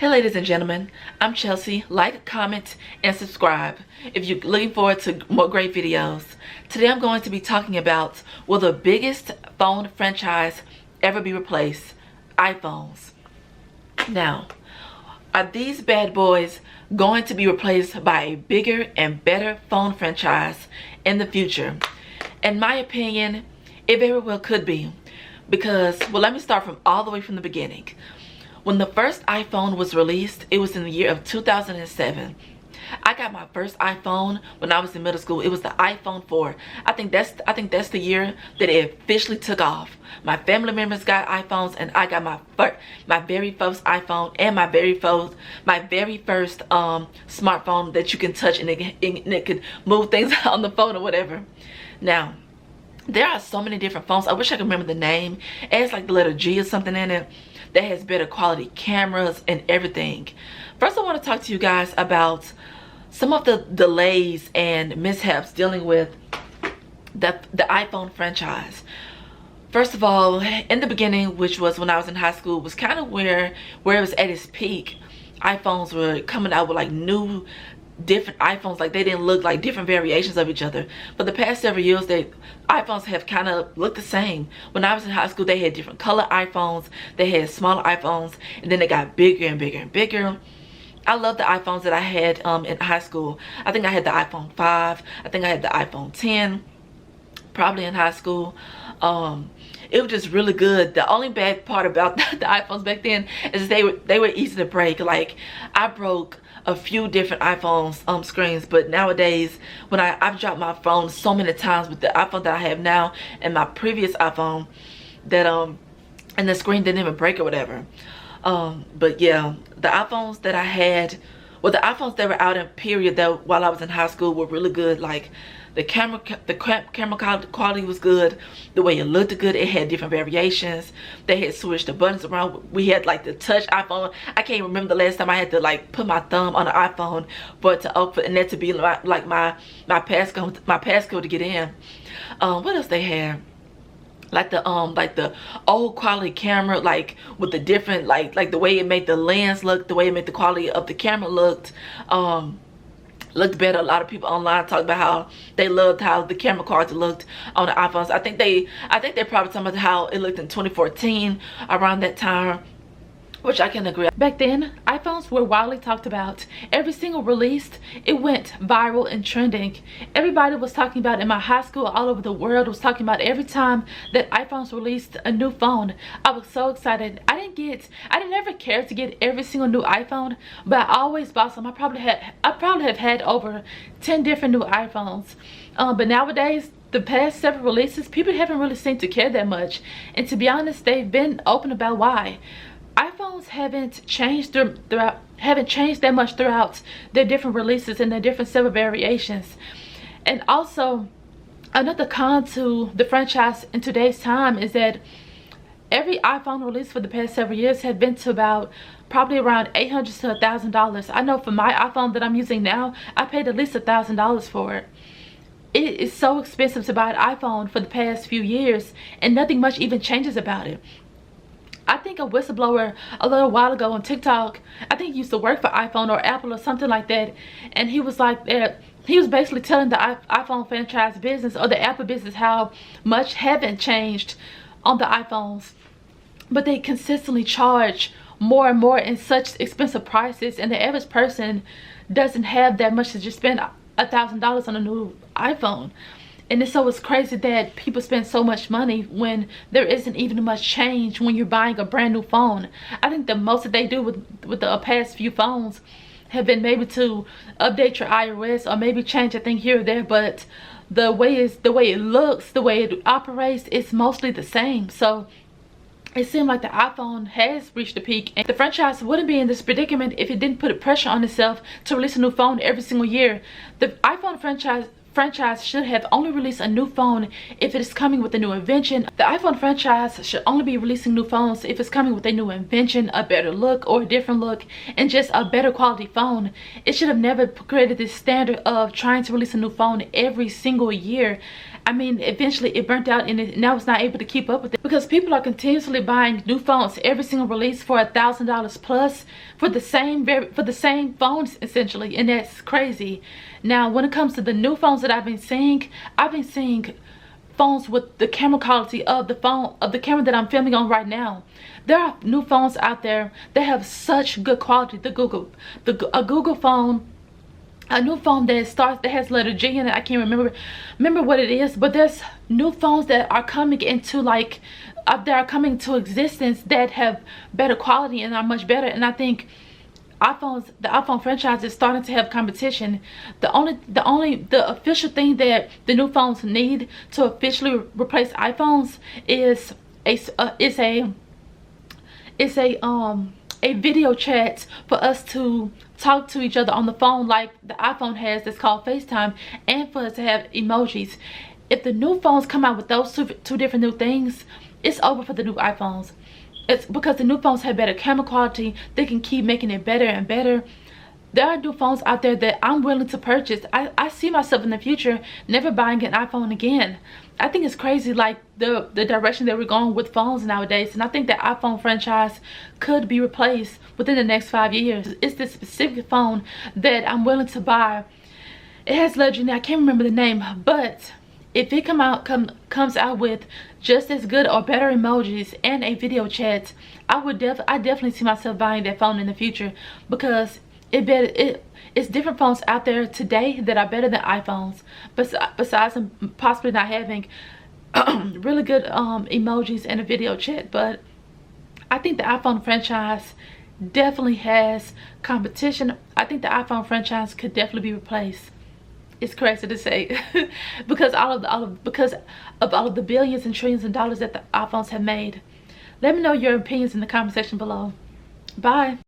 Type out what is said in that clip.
Hey ladies and gentlemen, I'm Chelsea. Like, comment, and subscribe if you're looking forward to more great videos. Today I'm going to be talking about, will the biggest phone franchise ever be replaced? iPhones. Now, are these bad boys going to be replaced by a bigger and better phone franchise in the future? In my opinion, it very well could be. Because, well, let me start from all the way from the beginning. When the first iPhone was released, it was in the year of 2007. I got my first iPhone when I was in middle school. It was the iPhone 4. I think that's the year that it officially took off. My family members got iPhones, and I got my very first iPhone and my very first smartphone that you can touch and it could move things on the phone or whatever. Now, there are so many different phones. I wish I could remember the name. It has like the letter G or something in it that has better quality cameras and everything. First, I want to talk to you guys about some of the delays and mishaps dealing with the iPhone franchise. First of all, in the beginning, which was when I was in high school, was kind of where it was at its peak. iPhones were coming out with like new different iPhones, like they didn't look like different variations of each other. For the past several years, iPhones have kind of looked the same. When I was in high school, they had different color iPhones, they had smaller iPhones, and then they got bigger and bigger and bigger. I love the iPhones that I had in high school. I think I had the iPhone 5, I think I had the iPhone 10 probably in high school. It was just really good. The only bad part about the iPhones back then is they were easy to break. Like, I broke a few different iPhones screens, but nowadays when I've dropped my phone so many times with the iPhone that I have now and my previous iPhone, that and the screen didn't even break or whatever. But yeah, the iPhones that I had, well, the iPhones that were out in period that while I was in high school were really good. Like, the camera quality was good. The way it looked good. It had different variations. They had switched the buttons around. We had like the touch iPhone. I can't remember the last time I had to like put my thumb on the iPhone for it to open, and that to be like my passcode to get in. What else they had? Like the old quality camera, like with the different like the way it made the lens look, the way it made the quality of the camera looked better. A lot of people online talk about how they loved how the camera cards looked on the iPhones. I think they're probably talking about how it looked in 2014 around that time, which I can agree. Back then, iPhones were widely talked about. Every single release, it went viral and trending. Everybody was talking about it in my high school, all over the world was talking about it. Every time that iPhones released a new phone, I was so excited. I didn't ever care to get every single new iPhone, but I always bought some. I probably have had over 10 different new iPhones. But nowadays, the past several releases, people haven't really seemed to care that much. And to be honest, they've been open about why. iPhones haven't changed that much throughout their different releases and their different several variations. And also, another con to the franchise in today's time is that every iPhone release for the past several years has been to about probably around $800 to $1,000. I know for my iPhone that I'm using now, I paid at least $1,000 for it. It is so expensive to buy an iPhone for the past few years, and nothing much even changes about it. I think a whistleblower a little while ago on TikTok, I think he used to work for iPhone or Apple or something like that, and he was like that. He was basically telling the iPhone franchise business or the Apple business how much haven't changed on the iPhones, but they consistently charge more and more in such expensive prices, and the average person doesn't have that much to just spend $1,000 on a new iPhone. And it's crazy that people spend so much money when there isn't even much change when you're buying a brand new phone. I think the most that they do with the past few phones have been maybe to update your iOS or maybe change a thing here or there, but the way it looks, the way it operates, it's mostly the same. So it seemed like the iPhone has reached a peak, and the franchise wouldn't be in this predicament if it didn't put a pressure on itself to release a new phone every single year. The iPhone franchise should have only released a new phone if it is coming with a new invention. The iPhone franchise should only be releasing new phones if it's coming with a new invention, a better look or a different look, and just a better quality phone. It should have never created this standard of trying to release a new phone every single year. I mean, eventually it burnt out, and now it's not able to keep up with it, because people are continuously buying new phones every single release for $1,000 plus for the same phones essentially, and that's crazy. Now, when it comes to the new phones that I've been seeing phones with the camera quality of the camera that I'm filming on right now. There are new phones out there that have such good quality. A Google phone, a new phone that has letter G in it. I can't remember what it is, but there's new phones that are coming into to existence that have better quality and are much better. And I think the iPhone franchise is starting to have competition. The official thing that the new phones need to officially replace iPhones is a video chat for us to talk to each other on the phone, like the iPhone has, that's called FaceTime, and for us to have emojis. If the new phones come out with those two different new things, it's over for the new iPhones. It's because the new phones have better camera quality. They can keep making it better and better. There are new phones out there that I'm willing to purchase. I see myself in the future never buying an iPhone again. I think it's crazy, like the direction that we're going with phones nowadays, and I think the iPhone franchise could be replaced within the next 5 years. It's this specific phone that I'm willing to buy. It has legend, I can't remember the name, but if it comes out with just as good or better emojis and a video chat, I definitely see myself buying that phone in the future, because it's different phones out there today that are better than iPhones, besides them possibly not having really good emojis and a video chat. But I think the iPhone franchise definitely has competition. I think the iPhone franchise could definitely be replaced. It's crazy to say because because of all of the billions and trillions of dollars that the iPhones have made. Let me know your opinions in the comment section below. Bye.